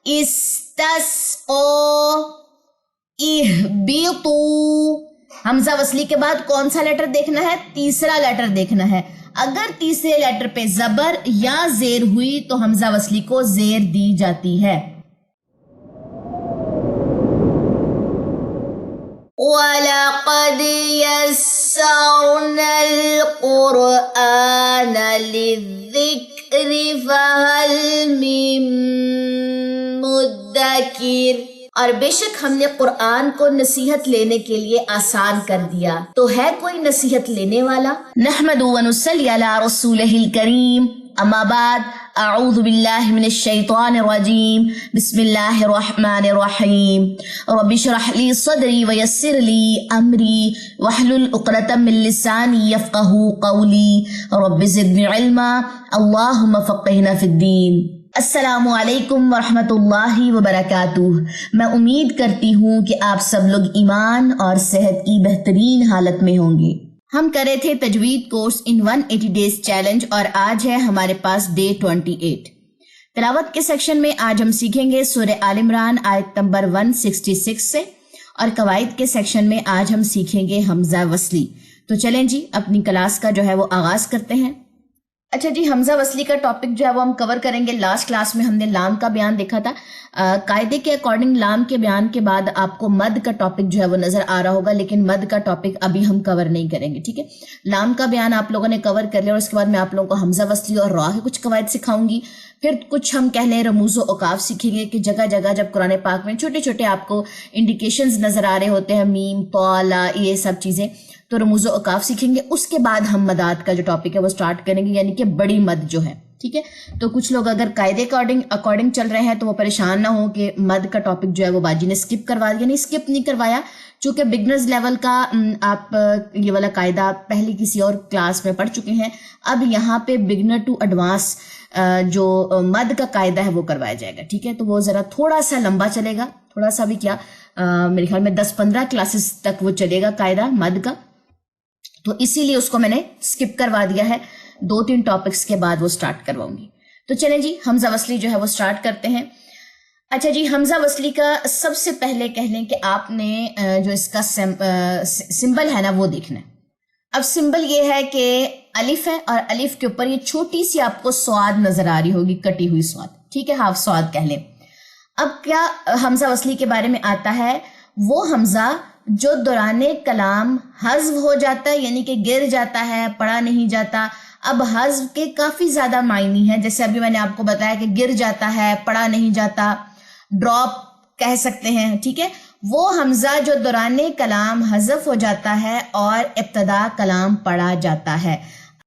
استسقوا اهبطوا. حمزہ وصلی کے بعد کون سا لیٹر دیکھنا ہے؟ تیسرا لیٹر دیکھنا ہے. اگر تیسرے لیٹر پہ زبر یا زیر ہوئی تو حمزہ وصلی کو زیر دی جاتی ہے. وَلَقَدْ يَسَّرْنَا الْقُرْآنَ لِلذِّكْرِ فَهَلْ مِن مُدَّكِرٍ. اور بے شک ہم نے قرآن کو نصیحت لینے کے لیے آسان کر دیا، تو ہے کوئی نصیحت لینے والا؟ نحمد و نصلی علی رسولہ الکریم. اما بعد، اعوذ باللہ من الشیطان الرجیم. بسم اللہ الرحمن الرحیم. رب اشرح لی صدری ویسر لی امری واحلل عقدۃ من لسانی یفقہوا قولی. رب زدنی علما اللہم فقہنا فی الدین. السلام علیکم ورحمۃ اللہ وبرکاتہ. میں امید کرتی ہوں کہ آپ سب لوگ ایمان اور صحت کی بہترین حالت میں ہوں گے. ہم کر رہے تھے تجوید کورس ان 180 ڈیز چیلنج اور آج ہے ہمارے پاس ڈے 28. تلاوت کے سیکشن میں آج ہم سیکھیں گے سورہ آل عمران آیت نمبر 166 سے، اور قواعد کے سیکشن میں آج ہم سیکھیں گے حمزہ وصلی. تو چلیں جی اپنی کلاس کا جو ہے وہ آغاز کرتے ہیں. اچھا جی، حمزہ وصلی کا ٹاپک جو ہے وہ ہم کور کریں گے. لاسٹ کلاس میں ہم نے لام کا بیان دیکھا تھا. قاعدے کے اکارڈنگ لام کے بیان کے بعد آپ کو مد کا ٹاپک جو ہے وہ نظر آ رہا ہوگا، لیکن مد کا ٹاپک ابھی ہم کور نہیں کریں گے. ٹھیک ہے، لام کا بیان آپ لوگوں نے کور کر لیا اور اس کے بعد میں آپ لوگوں کو حمزہ وصلی اور را کے کچھ قواعد سکھاؤں گی. پھر کچھ ہم کہہ لیں رموز و اوقاف سیکھیں گے کہ جگہ جگہ جب قرآن پاک میں چھوٹے چھوٹے آپ کو انڈیکیشنز نظر آ رہے ہوتے ہیں، میم طا لا، یہ سب چیزیں، تو رموز و اوقاف سیکھیں گے. اس کے بعد ہم مدات کا جو ٹاپک ہے وہ سٹارٹ کریں گے، یعنی کہ بڑی مد جو ہے. ٹھیک ہے، تو کچھ لوگ اگر قاعدے اکارڈنگ چل رہے ہیں تو وہ پریشان نہ ہو کہ مد کا ٹاپک جو ہے وہ باجی نے اسکپ کروا دیا. نہیں، اسکپ نہیں کروایا، چونکہ بگنرز لیول کا آپ یہ والا قاعدہ پہلے کسی اور کلاس میں پڑھ چکے ہیں. اب یہاں پہ بگنر ٹو ایڈوانس جو مد کا قاعدہ ہے وہ کروایا جائے گا. ٹھیک ہے، تو وہ ذرا تھوڑا سا لمبا چلے گا، تھوڑا سا بھی کیا میرے خیال میں 10-15 کلاسز تک وہ چلے گا قاعدہ مد کا. تو اسی لیے اس کو میں نے اسکپ کروا دیا ہے. 2-3 ٹاپکس کے بعد وہ سٹارٹ کرواؤں گی. تو چلیں جی حمزہ وصلی جو ہے وہ سٹارٹ کرتے ہیں. اچھا جی، حمزہ وصلی کا سب سے پہلے کہہ لیں کہ آپ نے جو اس کا سمبل ہے نا وہ دیکھنا ہے. اب سمبل یہ ہے کہ الف ہے اور الف کے اوپر یہ چھوٹی سی آپ کو سواد نظر آ رہی ہوگی، کٹی ہوئی سواد. ٹھیک ہے، ہاف سواد کہہ لیں. اب کیا حمزہ وصلی کے بارے میں آتا ہے؟ وہ حمزہ جو دوران کلام حذف ہو جاتا ہے، یعنی کہ گر جاتا ہے، پڑھا نہیں جاتا. اب حذف کے کافی زیادہ معنی ہیں، جیسے ابھی میں نے آپ کو بتایا کہ گر جاتا ہے، پڑھا نہیں جاتا، ڈراپ کہہ سکتے ہیں. ٹھیک ہے، وہ حمزہ جو دوران کلام حذف ہو جاتا ہے اور ابتدا کلام پڑھا جاتا ہے.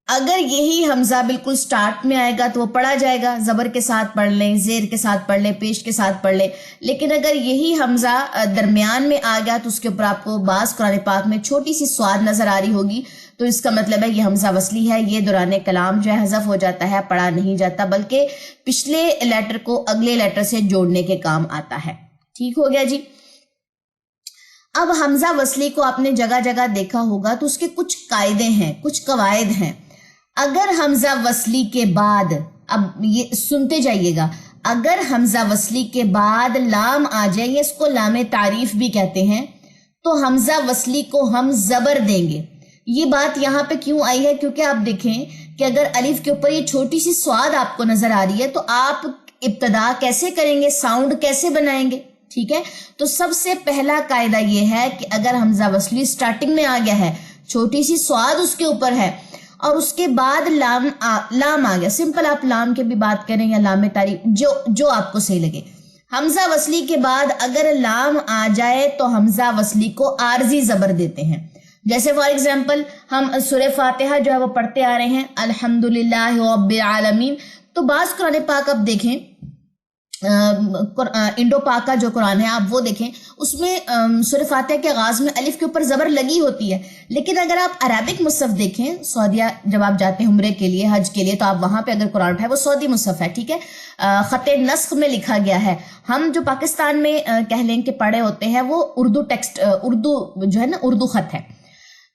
اگر یہی حمزہ بالکل سٹارٹ میں آئے گا تو وہ پڑھا جائے گا، زبر کے ساتھ پڑھ لیں، زیر کے ساتھ پڑھ لیں، پیش کے ساتھ پڑھ لیں. لیکن اگر یہی حمزہ درمیان میں آ گیا تو اس کے اوپر آپ کو بعض قرآن پاک میں چھوٹی سی سواد نظر آ رہی ہوگی، تو اس کا مطلب ہے یہ حمزہ وصلی ہے. یہ دوران کلام جو ہے حذف ہو جاتا ہے، پڑھا نہیں جاتا، بلکہ پچھلے لیٹر کو اگلے لیٹر سے جوڑنے کے کام آتا ہے. ٹھیک ہو گیا جی. اب حمزہ وصلی کو آپ نے جگہ جگہ دیکھا ہوگا تو اس کے کچھ قاعدے ہیں، کچھ قواعد ہیں. اگر حمزہ وصلی کے بعد، اب یہ سنتے جائیے گا، اگر حمزہ وصلی کے بعد لام آ جائے، یہ اس کو لام تعریف بھی کہتے ہیں، تو حمزہ وصلی کو ہم زبر دیں گے. یہ بات یہاں پہ کیوں آئی ہے؟ کیونکہ آپ دیکھیں کہ اگر الف کے اوپر یہ چھوٹی سی سواد آپ کو نظر آ رہی ہے تو آپ ابتدا کیسے کریں گے، ساؤنڈ کیسے بنائیں گے؟ ٹھیک ہے، تو سب سے پہلا قاعدہ یہ ہے کہ اگر حمزہ وصلی سٹارٹنگ میں آ گیا ہے، چھوٹی سی سواد اس کے اوپر ہے اور اس کے بعد لام آ گیا، سمپل آپ لام کے بھی بات کریں یا لام تعریف، جو آپ کو صحیح لگے. حمزہ وصلی کے بعد اگر لام آ جائے تو حمزہ وصلی کو عارضی زبر دیتے ہیں. جیسے فار ایگزامپل ہم سورہ فاتحہ جو ہے وہ پڑھتے آ رہے ہیں، الحمدللہ رب العالمین. تو بعض قرآن پاک اب دیکھیں، انڈو پاک کا جو قرآن ہے آپ وہ دیکھیں، اس میں سورہ فاتحہ کے آغاز میں الف کے اوپر زبر لگی ہوتی ہے. لیکن اگر آپ عربک مصحف دیکھیں، سعودیہ جب آپ جاتے ہیں عمرے کے لیے، حج کے لیے، تو آپ وہاں پہ اگر قرآن اٹھائے وہ سعودی مصحف ہے. ٹھیک ہے، خط نسخ میں لکھا گیا ہے. ہم جو پاکستان میں کہہ لیں کہ پڑھے ہوتے ہیں وہ اردو ٹیکسٹ، اردو جو ہے نا اردو خط ہے،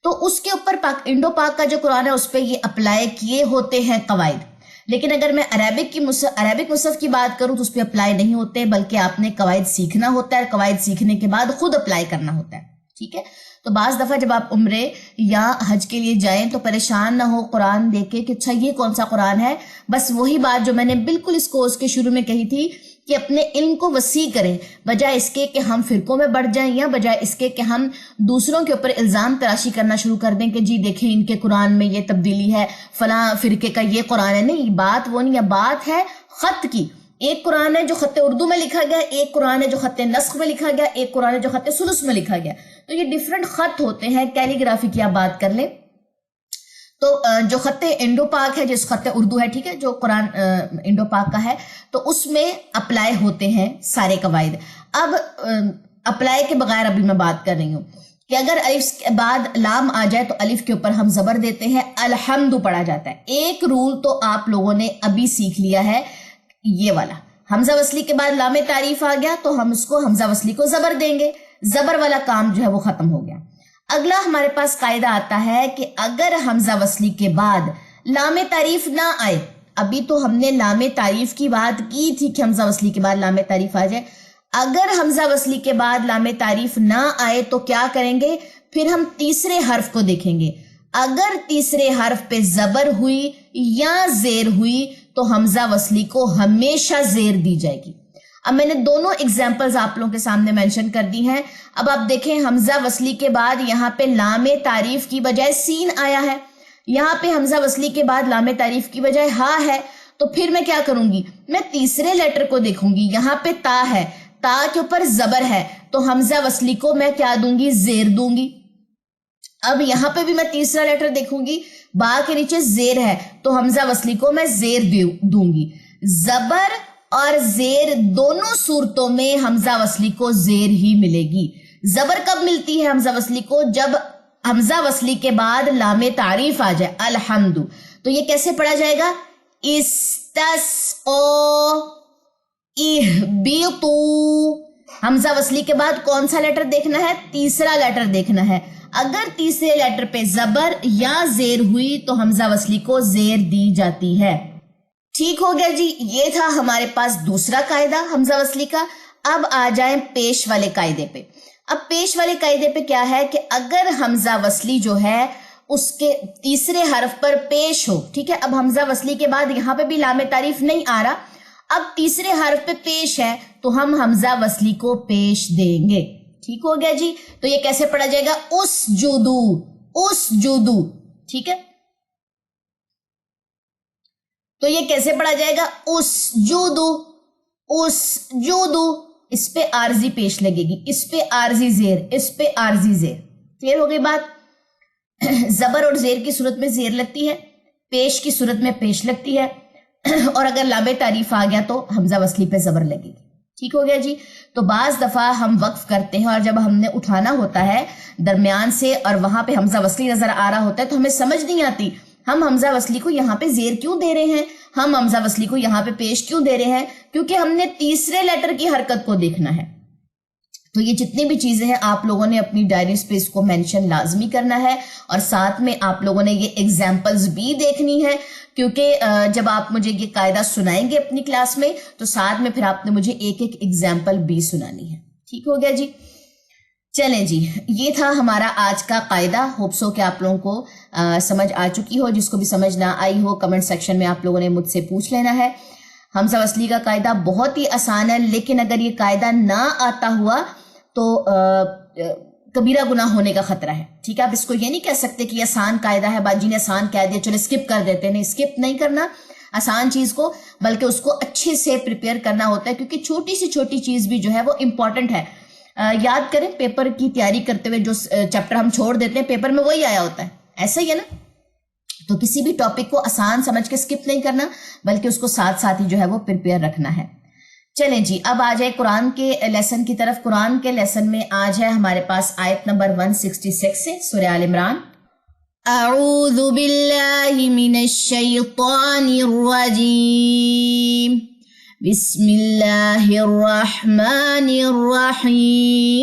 تو اس کے اوپر انڈو پاک کا جو قرآن ہے اس پہ یہ اپلائی کیے ہوتے ہیں قواعد. لیکن اگر میں عربک مصحف کی بات کروں تو اس پہ اپلائی نہیں ہوتے، بلکہ آپ نے قواعد سیکھنا ہوتا ہے، قواعد سیکھنے کے بعد خود اپلائی کرنا ہوتا ہے، ٹھیک ہے؟ تو بعض دفعہ جب آپ عمرے یا حج کے لیے جائیں تو پریشان نہ ہو قرآن دیکھ کے کہ اچھا یہ کون سا قرآن ہے، بس وہی بات جو میں نے بالکل اس کورس کے شروع میں کہی تھی کہ اپنے علم کو وسیع کریں، بجائے اس کے کہ ہم فرقوں میں بڑھ جائیں، یا بجائے اس کے کہ ہم دوسروں کے اوپر الزام تراشی کرنا شروع کر دیں کہ جی دیکھیں ان کے قرآن میں یہ تبدیلی ہے، فلاں فرقے کا یہ قرآن ہے۔ نہیں، بات وہ نہیں ہے، بات ہے خط کی۔ ایک قرآن ہے جو خط اردو میں لکھا گیا، ایک قرآن ہے جو خط نسخ میں لکھا گیا، ایک قرآن ہے جو خط ثلث میں لکھا گیا۔ تو یہ ڈیفرنٹ خط ہوتے ہیں۔ کیلیگرافی کی آپ بات کر لیں تو جو خط انڈو پاک ہے، جس خط اردو ہے، ٹھیک ہے، جو قرآن انڈو پاک کا ہے، تو اس میں اپلائی ہوتے ہیں سارے قواعد۔ اب اپلائی کے بغیر ابھی میں بات کر رہی ہوں کہ اگر الف کے بعد لام آ جائے تو الف کے اوپر ہم زبر دیتے ہیں، الحمد پڑھا جاتا ہے۔ ایک رول تو آپ لوگوں نے ابھی سیکھ لیا ہے، یہ والا حمزہ وصلی کے بعد لام تعریف آ گیا تو ہم اس کو حمزہ وصلی کو زبر دیں گے، زبر والا کام جو ہے وہ ختم ہو گیا۔ اگلا ہمارے پاس قاعدہ آتا ہے کہ اگر حمزہ وصلی کے بعد لام تعریف نہ آئے، ابھی تو ہم نے لام تعریف کی بات کی تھی کہ حمزہ وصلی کے بعد لام تعریف آ جائے، اگر حمزہ وصلی کے بعد لام تعریف نہ آئے تو کیا کریں گے؟ پھر ہم تیسرے حرف کو دیکھیں گے۔ اگر تیسرے حرف پہ زبر ہوئی یا زیر ہوئی تو حمزہ وصلی کو ہمیشہ زیر دی جائے گی۔ اب میں نے دونوں ایگزامپلز آپ لوگوں کے سامنے مینشن کر دی ہیں۔ اب آپ دیکھیں حمزہ وصلی کے بعد یہاں پہ لام تعریف کی بجائے سین آیا ہے، یہاں پہ حمزہ وصلی کے بعد لام تعریف کی بجائے ہا ہے، تو پھر میں کیا کروں گی؟ میں تیسرے لیٹر کو دیکھوں گی۔ یہاں پہ تا ہے، تا کے اوپر زبر ہے، تو حمزہ وصلی کو میں کیا دوں گی؟ زیر دوں گی۔ اب یہاں پہ بھی میں تیسرا لیٹر دیکھوں گی، با کے نیچے زیر ہے تو حمزہ وصلی کو میں زیر دوں گی۔ زبر اور زیر دونوں صورتوں میں حمزہ وصلی کو زیر ہی ملے گی۔ زبر کب ملتی ہے حمزہ وصلی کو؟ جب حمزہ وصلی کے بعد لام تعریف آ جائے، الحمد۔ تو یہ کیسے پڑھا جائے گا؟ استسقوا اہبطوا۔ حمزہ وصلی کے بعد کون سا لیٹر دیکھنا ہے؟ تیسرا لیٹر دیکھنا ہے۔ اگر تیسرے لیٹر پہ زبر یا زیر ہوئی تو حمزہ وصلی کو زیر دی جاتی ہے۔ ٹھیک ہو گیا جی، یہ تھا ہمارے پاس دوسرا قاعدہ حمزہ وصلی کا۔ اب آ جائیں پیش والے قاعدے پہ۔ اب پیش والے قاعدے پہ کیا ہے کہ اگر حمزہ وصلی جو ہے اس کے تیسرے حرف پر پیش ہو، ٹھیک ہے، اب حمزہ وصلی کے بعد یہاں پہ بھی لام تعریف نہیں آ رہا، اب تیسرے حرف پہ پیش ہے تو ہم حمزہ وصلی کو پیش دیں گے۔ ٹھیک ہو گیا جی، تو یہ کیسے پڑھا جائے گا؟ اسجدو، اسجدو، ٹھیک ہے، تو یہ کیسے پڑھا جائے گا؟ اسجدو، اسجدو۔ اس پہ عارضی پیش لگے گی، اس پہ عارضی زیر، اس پہ عارضی زیر۔ کلیئر ہو گئی بات؟ زبر اور زیر کی صورت میں زیر لگتی ہے، پیش کی صورت میں پیش لگتی ہے، اور اگر لام تعریف آ گیا تو حمزہ وصلی پہ زبر لگے گی۔ ٹھیک ہو گیا جی، تو بعض دفعہ ہم وقف کرتے ہیں اور جب ہم نے اٹھانا ہوتا ہے درمیان سے اور وہاں پہ حمزہ وصلی نظر آ رہا ہوتا ہے تو ہمیں سمجھ نہیں آتی ہم حمزہ وصلی کو یہاں پہ زیر کیوں دے رہے ہیں، ہم حمزہ وصلی کو یہاں پہ پیش کیوں دے رہے ہیں، کیونکہ ہم نے تیسرے لیٹر کی حرکت کو دیکھنا ہے۔ تو یہ جتنی بھی چیزیں ہیں آپ لوگوں نے اپنی ڈائریز پہ اس کو مینشن لازمی کرنا ہے، اور ساتھ میں آپ لوگوں نے یہ ایگزامپلز بھی دیکھنی ہے، کیونکہ جب آپ مجھے یہ قاعدہ سنائیں گے اپنی کلاس میں تو ساتھ میں پھر آپ نے مجھے ایک ایک ایگزامپل بھی سنانی ہے۔ ٹھیک ہو گیا جی، چلیں جی، یہ تھا ہمارا آج کا قاعدہ۔ ہوپ سو کہ آپ لوگوں کو سمجھ آ چکی ہو، جس کو بھی سمجھ نہ آئی ہو کمنٹ سیکشن میں آپ لوگوں نے مجھ سے پوچھ لینا ہے۔ حمزہ وصلی کا قاعدہ بہت ہی آسان ہے، لیکن اگر یہ قاعدہ نہ آتا ہوا تو کبیرہ گناہ ہونے کا خطرہ ہے۔ ٹھیک ہے، آپ اس کو یہ نہیں کہہ سکتے کہ آسان قاعدہ ہے، باجی نے آسان کہہ دیا چلو اسکپ کر دیتے ہیں۔ اسکپ نہیں کرنا آسان چیز کو، بلکہ اس کو اچھے سے پریپیئر کرنا ہوتا ہے، کیونکہ چھوٹی سی چھوٹی چیز بھی جو ہے وہ امپورٹنٹ ہے۔ یاد کریں پیپر کی تیاری کرتے ہوئے جو چیپٹر ہم چھوڑ دیتے ہیں پیپر میں وہی آیا ہوتا ہے، ایسا ہی ہے نا۔ تو کسی بھی ٹاپک کو آسان سمجھ کے اسکپ نہیں کرنا، بلکہ اس کو ساتھ ساتھ ہی جو ہے وہ پریپیئر رکھنا ہے۔ چلیں جی، اب آ جائے قرآن کے لیسن کی طرف۔ قرآن کے لیسن میں آج ہے ہمارے پاس آیت نمبر 166 سے سورہ آل عمران۔ اعوذ باللہ من الشیطان الرجیم، بسم اللہ الرحمن الرحیم،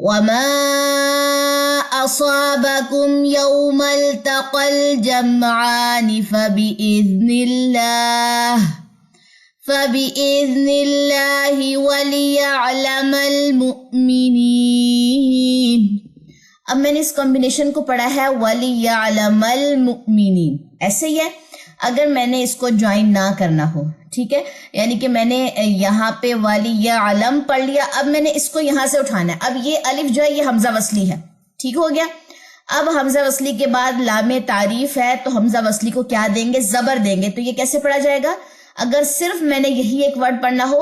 وما أصابكم يوم التقى الجمعان فبإذن الله وليعلم المؤمنين. اب میں نے اس کمبینیشن کو پڑھا ہے وَلِيَعْلَمَ الْمُؤْمِنِينَ، ایسے ہی ہے اگر میں نے اس کو جوائن نہ کرنا ہو، ٹھیک ہے، یعنی کہ میں نے یہاں پہ وَلِيَعْلَمَ پڑھ لیا، اب میں نے اس کو یہاں سے اٹھانا ہے، اب یہ الف جو ہے یہ حمزہ وصلی ہے، ٹھیک ہو گیا. اب حمزہ وصلی کے بعد لام تعریف ہے تو حمزہ وصلی کو کیا دیں گے؟ زبر دیں گے. تو یہ کیسے پڑھا جائے گا؟ اگر صرف میں نے یہی ایک ورڈ پڑھنا ہو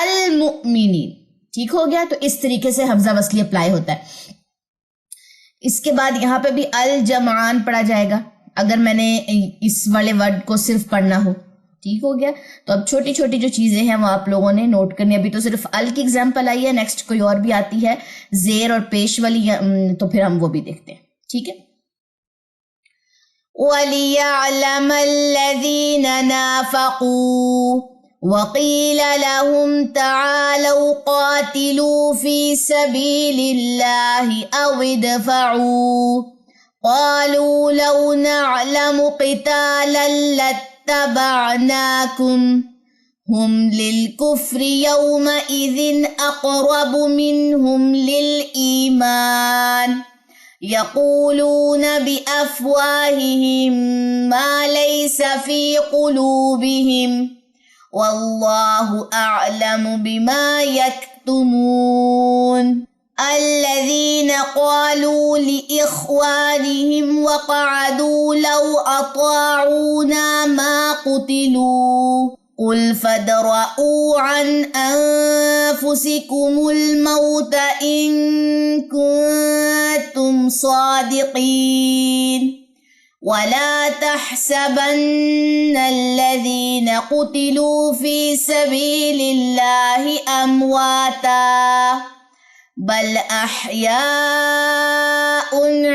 المؤمنین، ٹھیک ہو گیا، تو اس طریقے سے حمزہ وصلی اپلائی ہوتا ہے. اس کے بعد یہاں پہ بھی الجمعان پڑھا جائے گا اگر میں نے اس والے ورڈ کو صرف پڑھنا ہو، ٹھیک ہو گیا. تو اب چھوٹی چھوٹی جو چیزیں ہیں وہ آپ لوگوں نے نوٹ کرنی. ابھی تو صرف ال کی اگزامپل آئی ہے، نیکسٹ کوئی اور بھی آتی ہے زیر اور پیش والی، تو پھر ہم وہ بھی دیکھتے ہیں، ٹھیک ہے. وَلِيَعْلَمَ الَّذِينَ نَافَقُوا وَقِيلَ لَهُمْ تَعَالَوْا قَاتِلُوا فِي سَبِيلِ اللَّهِ أَوِ ادْفَعُوا قَالُوا لَوْ نَعْلَمُ قِتَالًا لَاتَّبَعْنَاكُمْ هُمْ لِلْكُفْرِ يَوْمَئِذٍ أَقْرَبُ مِنْهُمْ لِلْإِيمَانِ يَقُولُونَ بِأَفْوَاهِهِمْ مَا لَيْسَ فِي قُلُوبِهِمْ وَاللَّهُ أَعْلَمُ بِمَا يَكْتُمُونَ الَّذِينَ قَالُوا لِإِخْوَانِهِمْ وَقَعَدُوا لَوْ أَطَاعُونَا مَا قُتِلُوا قُلْ فَادْرَءُوا عَنْ أَنفُسِكُمُ الْمَوْتَ إِن كُنتُمْ صَادِقِينَ وَلَا تَحْسَبَنَّ الَّذِينَ قُتِلُوا فِي سَبِيلِ اللَّهِ أَمْوَاتًا بَلْ أَحْيَاءٌ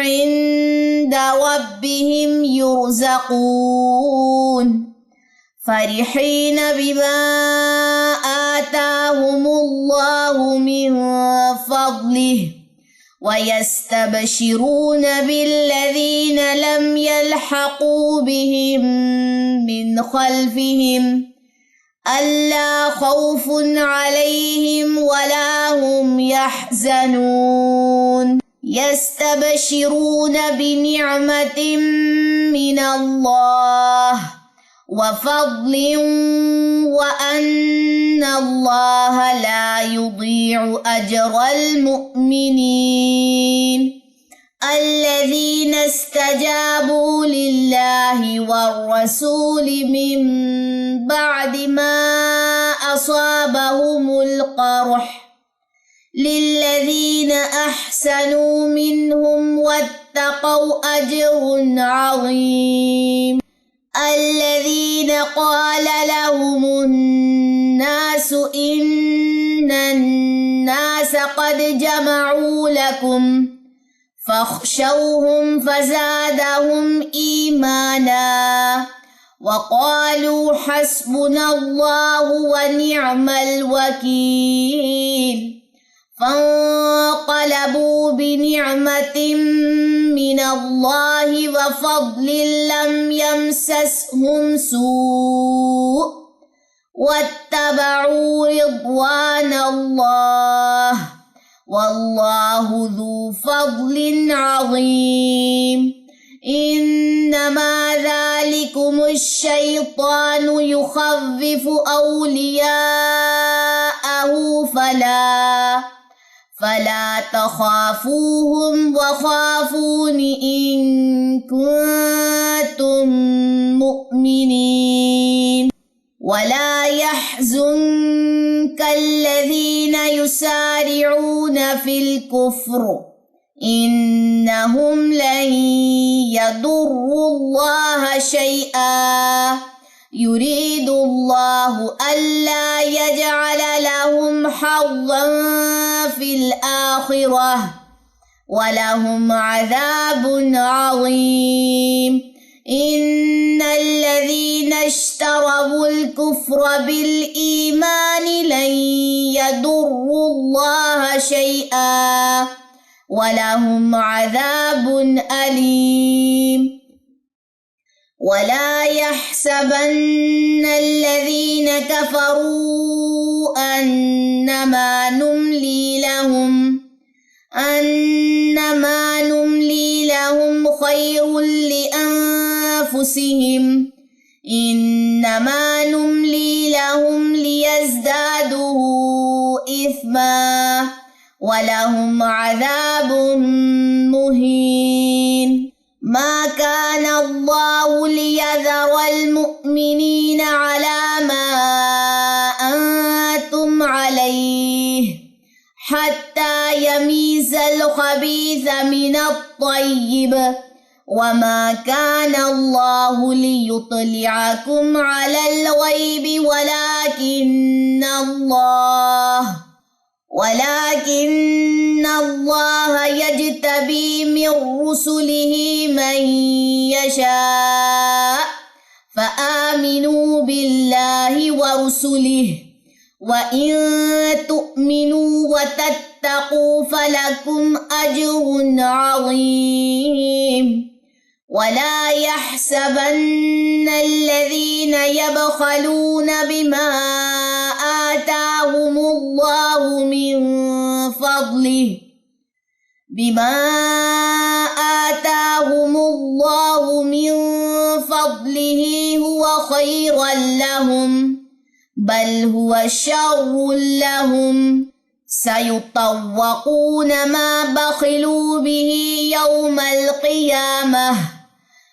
عِندَ رَبِّهِمْ يُرْزَقُونَ فَرِحِينَ بِمَا آتَاهُمُ اللَّهُ مِنْ فَضْلِهِ وَيَسْتَبْشِرُونَ بِالَّذِينَ لَمْ يَلْحَقُوا بِهِمْ مِنْ خَلْفِهِمْ أَلَّا خَوْفٌ عَلَيْهِمْ وَلَا هُمْ يَحْزَنُونَ يَسْتَبْشِرُونَ بِنِعْمَةٍ مِّنَ اللَّهِ وَفَضْلٍ وَأَنَّ اللَّهَ لَا يُضِيعُ أَجْرَ الْمُؤْمِنِينَ الَّذِينَ اسْتَجَابُوا لِلَّهِ وَالرَّسُولِ مِن بَعْدِ مَا أَصَابَهُمُ الْقَرْحُ لِلَّذِينَ أَحْسَنُوا مِنْهُمْ وَاتَّقَوْا أَجْرٌ عَظِيمٌ الَّذِينَ قَالَ لَهُمُ النَّاسُ إِنَّ النَّاسَ قَدْ جَمَعُوا لَكُمْ فَاخْشَوْهُمْ فَزَادَهُمْ إِيمَانًا وَقَالُوا حَسْبُنَا اللَّهُ وَنِعْمَ الْوَكِيلُ فَانقَلَبُوا بِنِعْمَةٍ مِّنَ اللَّهِ وَفَضْلٍ لَّمْ يَمْسَسْهُمْ سُوءٌ وَاتَّبَعُوا رِضْوَانَ اللَّهِ وَاللَّهُ ذُو فَضْلٍ عَظِيمٍ إِنَّمَا ذَلِكُمُ الشَّيْطَانُ يُخَوِّفُ أَوْلِيَاءَهُ فَلَا تَخَافُوهُمْ وَخَافُونِ إِن كُنتُم مُّؤْمِنِينَ وَلَا يَحْزُنكَ الَّذِينَ يُسَارِعُونَ فِي الْكُفْرِ إِنَّهُمْ لَن يَضُرُّوا اللَّهَ شَيْئًا يُرِيدُ اللَّهُ أَلَّا يَجْعَلَ لَهُمْ حَظًّا فِي الْآخِرَةِ وَلَهُمْ عَذَابٌ عَظِيمٌ إِنَّ الَّذِينَ اشْتَرَوُا الْكُفْرَ بِالْإِيمَانِ لَن يَضُرُّوا اللَّهَ شَيْئًا وَلَهُمْ عَذَابٌ أَلِيمٌ وَلَا يَحْسَبَنَّ الَّذِينَ كَفَرُوا أَنَّمَا نُمْلِي لَهُمْ خَيْرٌ لِأَنفُسِهِمْ إِنَّمَا نُمْلِي لَهُمْ لِيَزْدَادُوا إِثْمًا وَلَهُمْ عَذَابٌ مُهِينٌ ما كان الله ليذر المؤمنين على ما أنتم عليه حتى يميز الخبيث من الطيب وما كان الله ليطلعكم على الغيب ولكن الله يجتبي من رسله من يشاء فآمنوا بالله ورسله وإن تؤمنوا وتتقوا فلكم أجر عظيم ولا يحسبن الذين يبخلون بما آتاهم الله من فضله هو خيرا لهم بل هو شر لهم سيطوقون ما بخلوا به يوم القيامة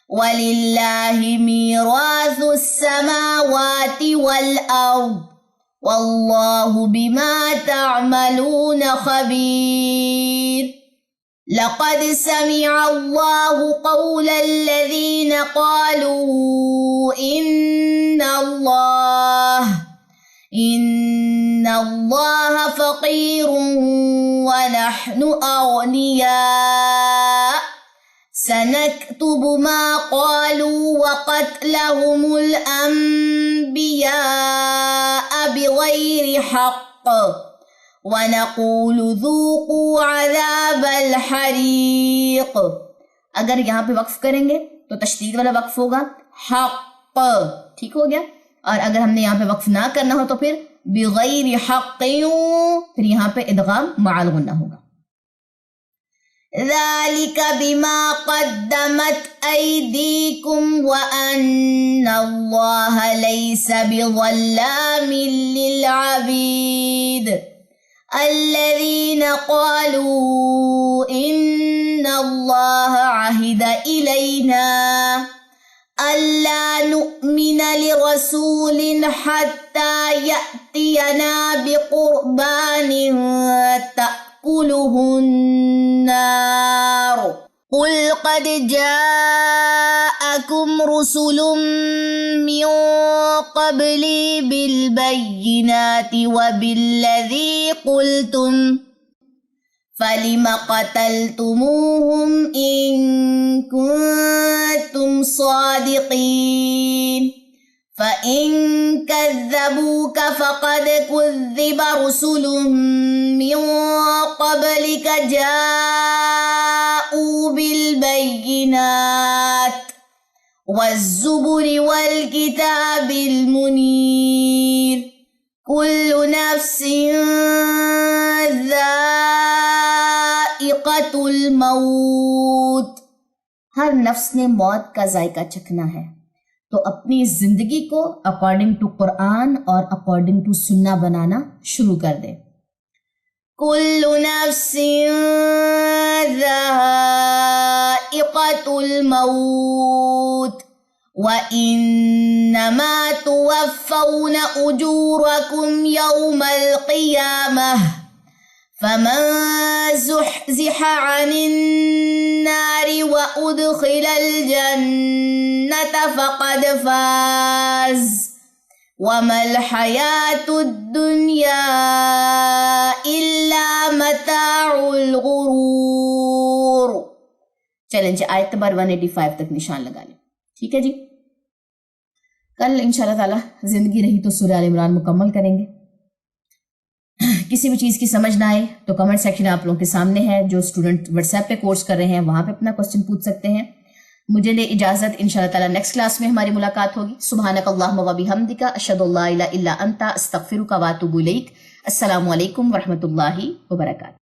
وَلِلَّهِ مِيرَاثُ السَّمَاوَاتِ وَالْأَرْضِ وَاللَّهُ بِمَا تَعْمَلُونَ خَبِيرٌ لَقَدْ سَمِعَ اللَّهُ قَوْلَ الَّذِينَ قَالُوا إِنَّ اللَّهَ فَقِيرٌ وَنَحْنُ أَغْنِيَاءُ سنكتب ما قالوا وقتلهم الأنبياء بغير حق ونقول ذوقوا عذاب الحریق. اگر یہاں پہ وقف کریں گے تو تشدید والا وقف ہوگا حق، ٹھیک ہو گیا. اور اگر ہم نے یہاں پہ وقف نہ کرنا ہو تو پھر بغیر حق، پھر یہاں پہ ادغام مع الغنہ ہوگا. ذَلِكَ بِمَا قَدَّمَتْ أَيْدِيكُمْ وَأَنَّ اللَّهَ لَيْسَ بِظَلَّامٍ لِلْعَبِيدِ. الَّذِينَ قَالُوا إِنَّ اللَّهَ عَهِدَ إِلَيْنَا أَلَّا نُؤْمِنَ لِرَسُولٍ حَتَّى يَأْتِيَنَا بِقُرْبَانٍ تَأْكُلُهُ النَّارُ قُلْ قَدْ جَاءَكُمْ رُسُلٌ مِّن قَبْلِي بِالْبَيِّنَاتِ وَبِالَّذِي قُلْتُمْ فَلِمَ قَتَلْتُمُوهُمْ إِن كُنتُمْ صَادِقِينَ فَإِن كَذَّبُوكَ فَقَدْ كُذِّبَ رُسُلٌ مِّن قَبْلِكَ جَاءُوا بِالْبَيِّنَاتِ وَالزُّبُرِ وَالْكِتَابِ الْمُنِيرِ كُلُّ نَفْسٍ ذَائِقَةُ الْمَوْتِ. ہر نفس نے موت کا ذائقہ چکھنا ہے، تو اپنی زندگی کو اکارڈنگ ٹو قرآن اور اکارڈنگ ٹو سنہ بنانا شروع کر دے. کل نفس ذائقۃ الموت وَإِنَّمَا تُوَفَّوْنَ أُجُورَكُمْ يَوْمَ الْقِيَامَةِ فَمَنْ زُحْزِحَ عَنِ النَّارِ وَأُدْخِلَ الْجَنَّةَ فَقَدْ فَازَ وَمَا الْحَيَاةُ الدُّنْيَا إِلَّا مَتَاعُ الْغُرُورِ. چلیں جی آیت نمبر 185 تک نشان لگا لیں. ٹھیک ہے جی. کل انشاءاللہ تعالی زندگی رہی تو سورہ آل عمران مکمل کریں گے. کسی بھی چیز کی سمجھ نہ آئے تو کمنٹ سیکشن آپ لوگوں کے سامنے ہے. جو اسٹوڈنٹ واٹس ایپ پہ کورس کر رہے ہیں وہاں پہ اپنا کوسچن پوچھ سکتے ہیں. مجھے دے اجازت، انشاءاللہ تعالی نیکسٹ کلاس میں ہماری ملاقات ہوگی. سبحانک اللہم و بحمدک، اشہد ان لا الہ الا انت، استغفرک و اتوب الیک. السلام علیکم ورحمۃ اللہ وبرکاتہ.